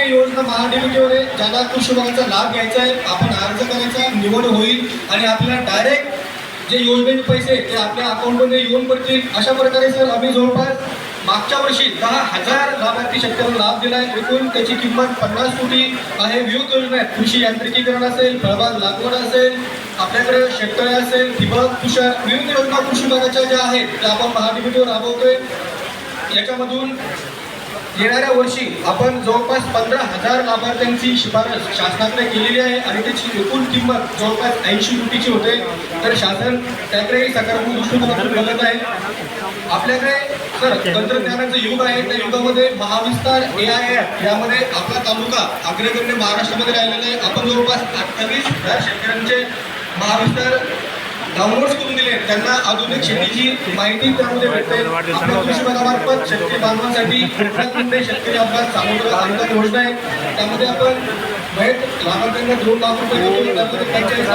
शासकीय योजना महाडीबीटीवर आहे, ज्याला कृषी विभागाचा लाभ घ्यायचा आहे. आपण अर्ज करायचा, निवड होईल आणि आपल्याला डायरेक्ट जे योजनेचे पैसे ते आपल्या अकाउंटमध्ये येऊन पडतील. अशा प्रकारे सर आम्ही जवळपास मागच्या वर्षी 10,000 लाभार्थी शेतकऱ्यांना लाभ दिला आहे. एकूण त्याची किंमत 50 कोटी आहे. विविध योजना आहेत, कृषी यांत्रिकीकरण असेल, फळबाग लागवड असेल, आपल्याकडे शेततळे असेल, ठिबक तुषार, विविध योजना कृषी विभागाच्या ज्या आहेत त्या आपण महाडीबीटीवर राबवतोय. याच्यामधून येणाऱ्या वर्षी आपण जवळपास 15,000 लाभार्थ्यांची शिफारस शासनाकडे केलेली आहे आणि त्याची एकूण किंमत जवळपास 80 कोटीची होते. तर शासन त्याकडेही सकारात्मक दृष्टिकोनातून बघत आहे. आपल्याकडे सर तंत्रज्ञानाचं युग आहे. त्या युगामध्ये महाविस्तार AIF यामध्ये आपला तालुका अग्रगण्य महाराष्ट्रामध्ये राहिलेला आहे. आपण जवळपास 28,000 शेतकऱ्यांचे महाविस्तार डाउनलोड करून दिले. त्यांना आधुनिक शेतीची माहिती त्यामध्ये भेटते. आपल्या कृषी विभागामार्फत शेतकरी बांधवांसाठी शेतकरी अपघात सामुदायिक अनुदान योजना आहे. त्यामध्ये आपण लाभार्थ्यांना 2 लाख रुपये देतो. त्यामध्ये 45